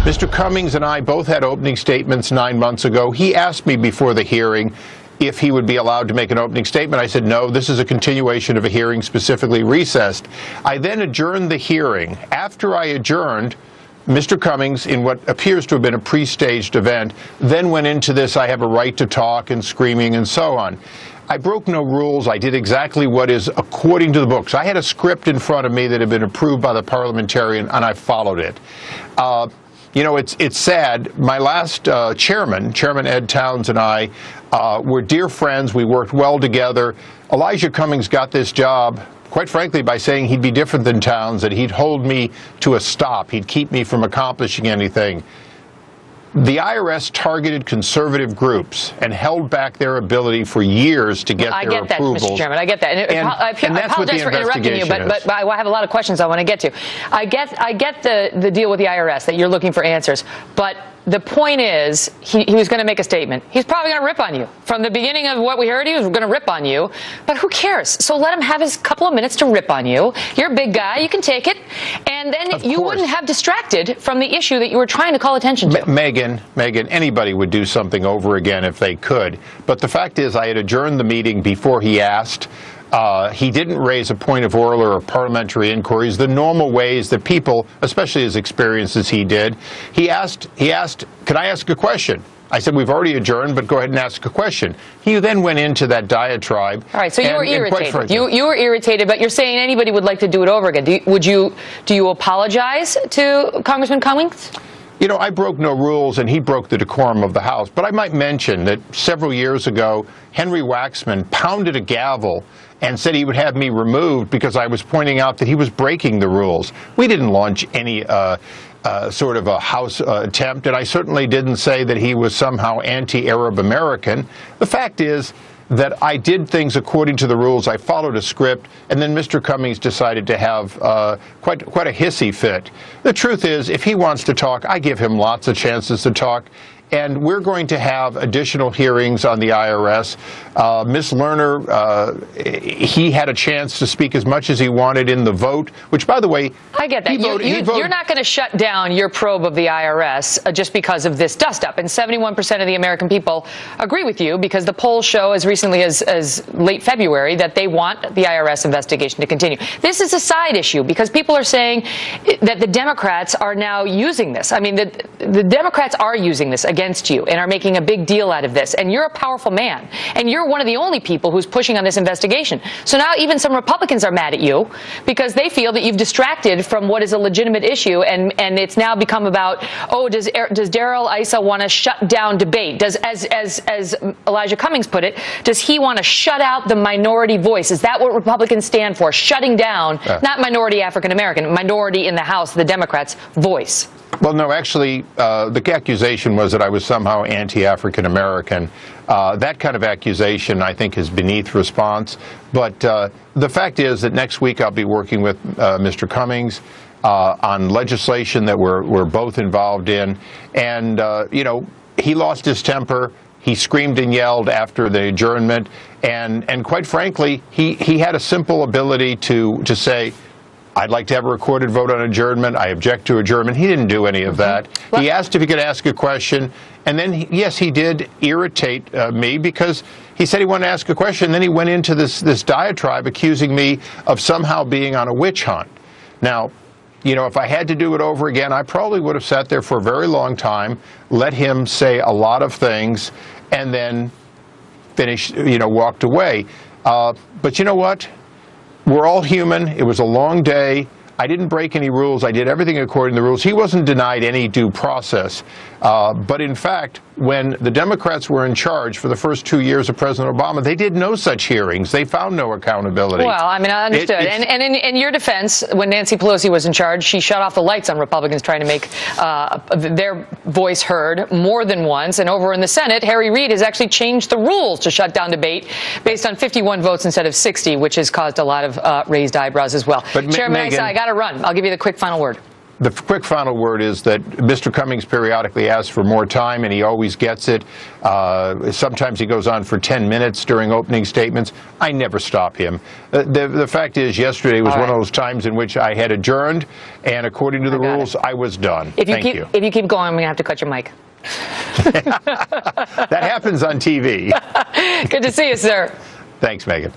Mr. Cummings and I both had opening statements 9 months ago. He asked me before the hearing if he would be allowed to make an opening statement. I said, no, this is a continuation of a hearing specifically recessed. I then adjourned the hearing. After I adjourned, Mr. Cummings, in what appears to have been a pre-staged event, then went into this, I have a right to talk, and screaming and so on. I broke no rules. I did exactly what is according to the books. I had a script in front of me that had been approved by the parliamentarian, and I followed it. You know, it's sad. My last Chairman Ed Towns, and I were dear friends. We worked well together. Elijah Cummings got this job, quite frankly, by saying he'd be different than Towns, that he'd hold me to a stop. He'd keep me from accomplishing anything. The IRS targeted conservative groups and held back their ability for years to get their approvals. Mr. Chairman. I get that. And I apologize for interrupting you, but I have a lot of questions I want to get to. I get the deal with the IRS, that you're looking for answers. But the point is, he was going to make a statement. He's probably going to rip on you. From the beginning of what we heard, he was going to rip on you. But who cares? So let him have his couple of minutes to rip on you. You're a big guy. You can take it. And then you wouldn't have distracted from the issue that you were trying to call attention to. Megyn, anybody would do something over again if they could. But the fact is, I had adjourned the meeting before he asked. He didn't raise a point of order or parliamentary inquiries, the normal ways that people, especially as experienced as he did. He asked, can I ask a question? I said, we've already adjourned, but go ahead and ask a question. He then went into that diatribe. All right, so you were irritated. You were irritated, but you're saying anybody would like to do it over again. Do you apologize to Congressman Cummings? You know, I broke no rules, and he broke the decorum of the House. But I might mention that several years ago, Henry Waxman pounded a gavel and said he would have me removed because I was pointing out that he was breaking the rules. We didn't launch any sort of a House attempt, and I certainly didn't say that he was somehow anti-Arab American. The fact is that I did things according to the rules. I followed a script, and then Mr. Cummings decided to have quite a hissy fit. The truth is, if he wants to talk, I give him lots of chances to talk. And we're going to have additional hearings on the IRS. Ms. Lerner, he had a chance to speak as much as he wanted in the vote, which, by the way, I get that. You're not going to shut down your probe of the IRS just because of this dust-up. And 71% of the American people agree with you, because the polls show as recently as late February that they want the IRS investigation to continue. This is a side issue because people are saying that the Democrats are now using this. I mean, the Democrats are using this against you and are making a big deal out of this. And you're a powerful man. And you're one of the only people who's pushing on this investigation. So now even some Republicans are mad at you because they feel that you've distracted from what is a legitimate issue. And it's now become about, oh, does Darrell Issa want to shut down debate? Does, as Elijah Cummings put it, does he want to shut out the minority voice? Is that what Republicans stand for? Shutting down, not minority African American, minority in the House, the Democrats' voice. Well, no, actually, the accusation was that I was somehow anti-African American. That kind of accusation, I think, is beneath response. But the fact is that next week I'll be working with Mr. Cummings on legislation that we're both involved in. And, you know, he lost his temper. He screamed and yelled after the adjournment. And quite frankly, he had a simple ability to say, I'd like to have a recorded vote on adjournment. I object to adjournment. He didn't do any of that. He asked if he could ask a question. And then, yes, he did irritate me because he said he wanted to ask a question. And then he went into this diatribe accusing me of somehow being on a witch hunt. Now, you know, if I had to do it over again, I probably would have sat there for a very long time, let him say a lot of things, and then finished, you know, walked away. But you know what? We're all human. It was a long day. I didn't break any rules. I did everything according to the rules. He wasn't denied any due process. But in fact, when the Democrats were in charge for the first 2 years of President Obama, they did no such hearings. They found no accountability. Well, I mean, I understood. And in your defense, when Nancy Pelosi was in charge, she shut off the lights on Republicans trying to make their voice heard more than once. And over in the Senate, Harry Reid has actually changed the rules to shut down debate based on 51 votes instead of 60, which has caused a lot of raised eyebrows as well. But Chairman Issa, I got to run. I'll give you the quick final word. the quick final word is that Mr. Cummings periodically asks for more time, and he always gets it. Sometimes he goes on for 10 minutes during opening statements. I never stop him. The fact is, yesterday was one of those times in which I had adjourned, and according to the rules, I was done. Thank you. If you keep going, I'm going to have to cut your mic. That happens on TV. Good to see you, sir. Thanks, Megyn.